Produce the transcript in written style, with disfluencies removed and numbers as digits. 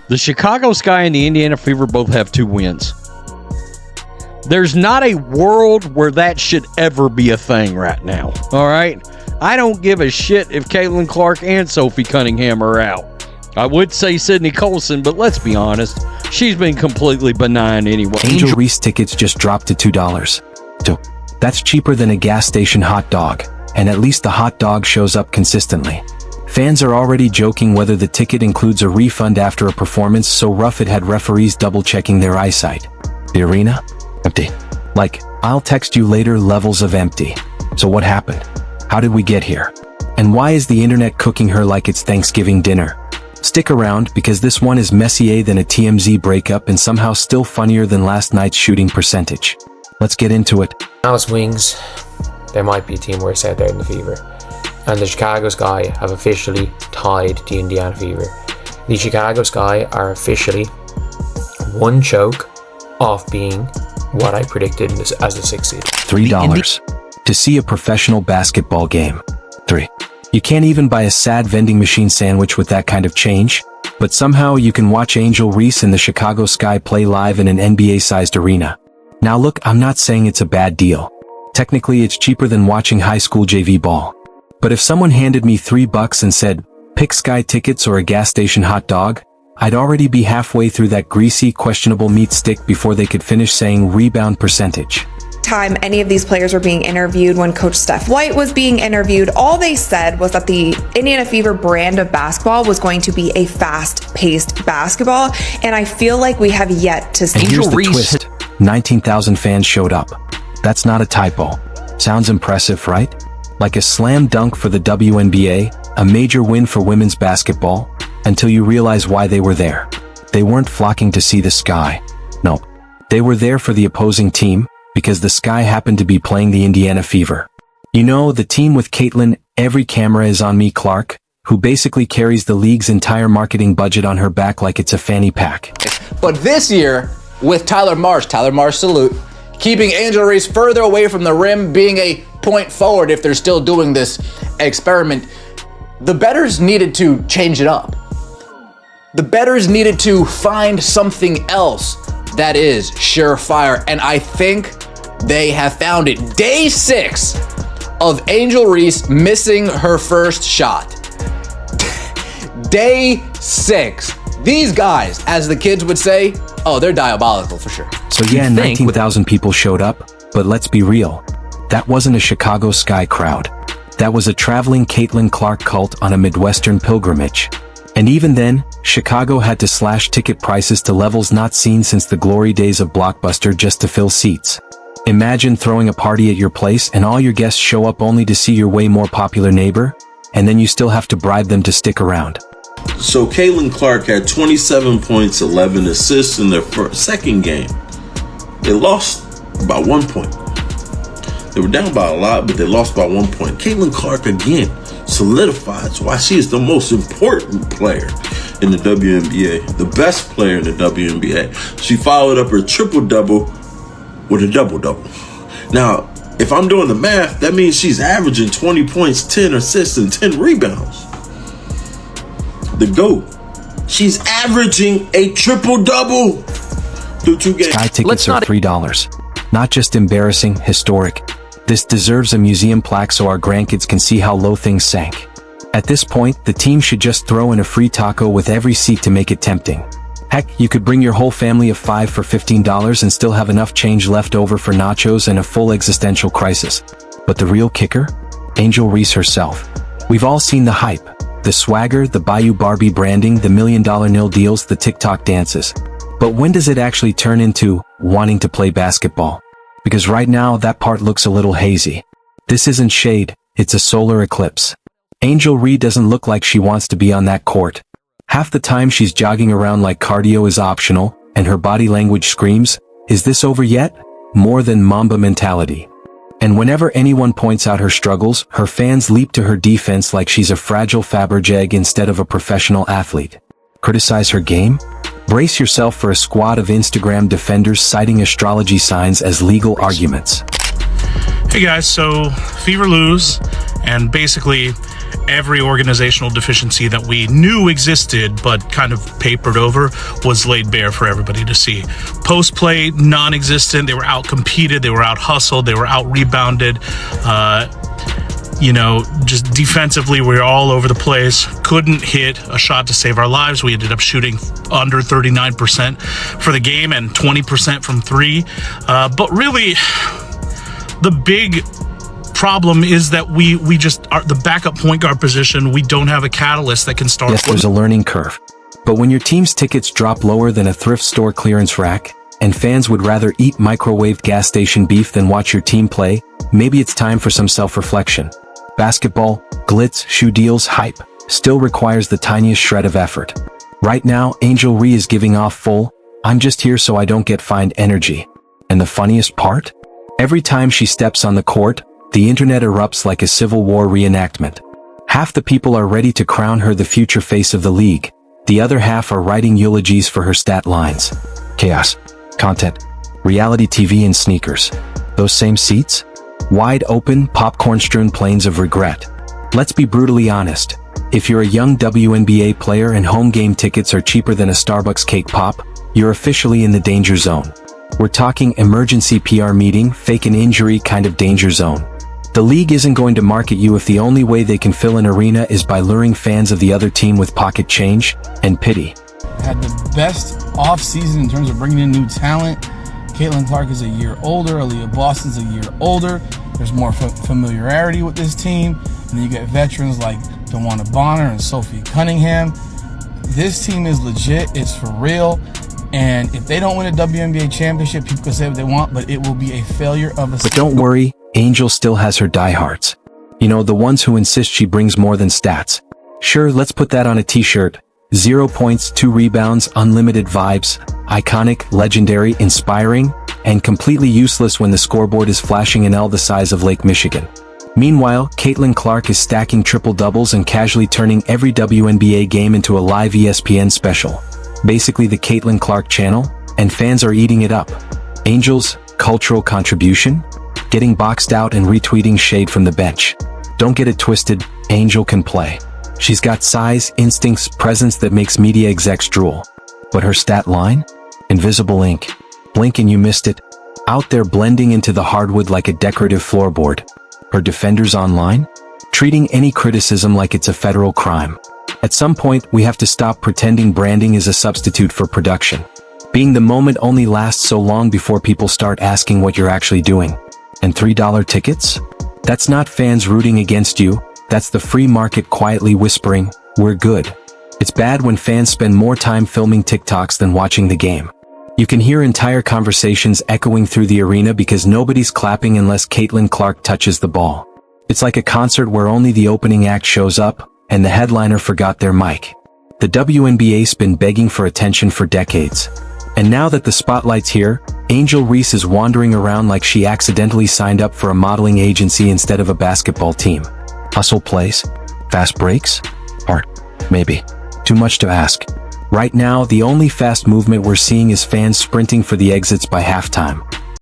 The Chicago Sky and the Indiana Fever both have 2 wins. There's not a world where that should ever be a thing right now. All right? I don't give a shit if Caitlin Clark and Sophie Cunningham are out. I would say Sydney Colson, but let's be honest. She's been completely benign anyway. Angel Reese tickets just dropped to $2. That's cheaper than a gas station hot dog, and at least the hot dog shows up consistently. Fans are already joking whether the ticket includes a refund after a performance so rough it had referees double-checking their eyesight. The arena? Empty. Like, I'll text you later levels of empty. So what happened? How did we get here? And why is the internet cooking her like it's Thanksgiving dinner? Stick around, because this one is messier than a TMZ breakup and somehow still funnier than last night's shooting percentage. Let's get into it. Dallas Wings, there might be a team worse out there than the Fever. And the Chicago Sky have officially tied the Indiana Fever. The Chicago Sky are officially 1 choke off being what I predicted as the 6th seed. $3 to see a professional basketball game. 3. You can't even buy a sad vending machine sandwich with that kind of change, but somehow you can watch Angel Reese and the Chicago Sky play live in an NBA-sized arena. Now look, I'm not saying it's a bad deal. Technically, it's cheaper than watching high school JV ball. But if someone handed me $3 and said, pick Sky tickets or a gas station hot dog, I'd already be halfway through that greasy, questionable meat stick before they could finish saying rebound percentage. Time any of these players were being interviewed, when Coach Steph White was being interviewed, all they said was that the Indiana Fever brand of basketball was going to be a fast-paced basketball, and I feel like we have yet to see. And here's the twist. 19,000 fans showed up. That's not a typo. Sounds impressive, right? Like a slam dunk for the WNBA, a major win for women's basketball, until you realize why they were there. They weren't flocking to see the Sky. No, they were there for the opposing team, because the Sky happened to be playing the Indiana Fever. You know, the team with Caitlin, every camera is on me Clark, who basically carries the league's entire marketing budget on her back like it's a fanny pack. But this year, with Tyler Marsh salute, keeping Angel Reese further away from the rim, being a point forward if they're still doing this experiment, the bettors needed to change it up. The bettors needed to find something else that is surefire, and I think they have found it. Day 6 of Angel Reese missing her first shot. Day 6. These guys, as the kids would say, oh, they're diabolical for sure. So yeah, 19,000 people showed up, but let's be real. That wasn't a Chicago Sky crowd. That was a traveling Caitlin Clark cult on a Midwestern pilgrimage. And even then, Chicago had to slash ticket prices to levels not seen since the glory days of Blockbuster just to fill seats. Imagine throwing a party at your place and all your guests show up only to see your way more popular neighbor, and then you still have to bribe them to stick around. So Caitlin Clark had 27 points, 11 assists in their second game. They lost by 1 point. They were down by a lot, but they lost by 1 point. Caitlin Clark again solidifies why she is the most important player in the WNBA, the best player in the WNBA. She followed up her triple-double with a double-double. Now, if I'm doing the math, that means she's averaging 20 points, 10 assists, and 10 rebounds. The GOAT. She's averaging a triple-double through 2 games. Sky tickets are $3. Not just embarrassing, historic. This deserves a museum plaque so our grandkids can see how low things sank. At this point, the team should just throw in a free taco with every seat to make it tempting. Heck, you could bring your whole family of 5 for $15 and still have enough change left over for nachos and a full existential crisis. But the real kicker? Angel Reese herself. We've all seen the hype. The swagger, the Bayou Barbie branding, the $1 million nil deals, the TikTok dances. But when does it actually turn into wanting to play basketball? Because right now, that part looks a little hazy. This isn't shade, it's a solar eclipse. Angel Reese doesn't look like she wants to be on that court. Half the time she's jogging around like cardio is optional, and her body language screams, "Is this over yet?" More than Mamba mentality. And whenever anyone points out her struggles, her fans leap to her defense like she's a fragile Fabergé instead of a professional athlete. Criticize her game? Brace yourself for a squad of Instagram defenders citing astrology signs as legal arguments. Hey guys, so Fever lose, and basically every organizational deficiency that we knew existed but kind of papered over was laid bare for everybody to see. Post play, non-existent. They were out-competed, they were out-hustled, they were out-rebounded. Just defensively, we were all over the place. Couldn't hit a shot to save our lives. We ended up shooting under 39% for the game and 20% from three. But really, the big problem is that we just are the backup point guard position. We don't have a catalyst that can start. Yes, there's a learning curve. But when your team's tickets drop lower than a thrift store clearance rack, and fans would rather eat microwaved gas station beef than watch your team play, maybe it's time for some self-reflection. Basketball, glitz, shoe deals, hype, still requires the tiniest shred of effort. Right now, Angel Reese is giving off full, "I'm just here so I don't get fined" energy. And the funniest part? Every time she steps on the court, the internet erupts like a Civil War reenactment. Half the people are ready to crown her the future face of the league. The other half are writing eulogies for her stat lines. Chaos, content, reality TV and sneakers. Those same seats? Wide open, popcorn-strewn plains of regret. Let's be brutally honest. If you're a young WNBA player and home game tickets are cheaper than a Starbucks cake pop, you're officially in the danger zone. We're talking emergency PR meeting, fake an injury kind of danger zone. The league isn't going to market you if the only way they can fill an arena is by luring fans of the other team with pocket change and pity. Had the best off-season in terms of bringing in new talent. Caitlin Clark is a year older. Aaliyah Boston's a year older. There's more familiarity with this team. And then you get veterans like DeWanna Bonner and Sophie Cunningham. This team is legit. It's for real. And if they don't win a WNBA championship, people can say what they want, but it will be a failure of a... But don't worry, Angel still has her diehards. You know, the ones who insist she brings more than stats. Sure, let's put that on a t-shirt. 0 points, 2 rebounds, unlimited vibes, iconic, legendary, inspiring, and completely useless when the scoreboard is flashing an L the size of Lake Michigan. Meanwhile, Caitlin Clark is stacking triple-doubles and casually turning every WNBA game into a live ESPN special. Basically the Caitlin Clark channel, and fans are eating it up. Angel's cultural contribution? Getting boxed out and retweeting shade from the bench. Don't get it twisted, Angel can play. She's got size, instincts, presence that makes media execs drool. But her stat line? Invisible ink. Blink and you missed it. Out there blending into the hardwood like a decorative floorboard. Her defenders online? Treating any criticism like it's a federal crime. At some point, we have to stop pretending branding is a substitute for production. Being the moment only lasts so long before people start asking what you're actually doing. And $3 tickets? That's not fans rooting against you. That's the free market quietly whispering, "We're good." It's bad when fans spend more time filming TikToks than watching the game. You can hear entire conversations echoing through the arena because nobody's clapping unless Caitlin Clark touches the ball. It's like a concert where only the opening act shows up, and the headliner forgot their mic. The WNBA's been begging for attention for decades. And now that the spotlight's here, Angel Reese is wandering around like she accidentally signed up for a modeling agency instead of a basketball team. Hustle plays? Fast breaks? Or maybe too much to ask. Right now, the only fast movement we're seeing is fans sprinting for the exits by halftime.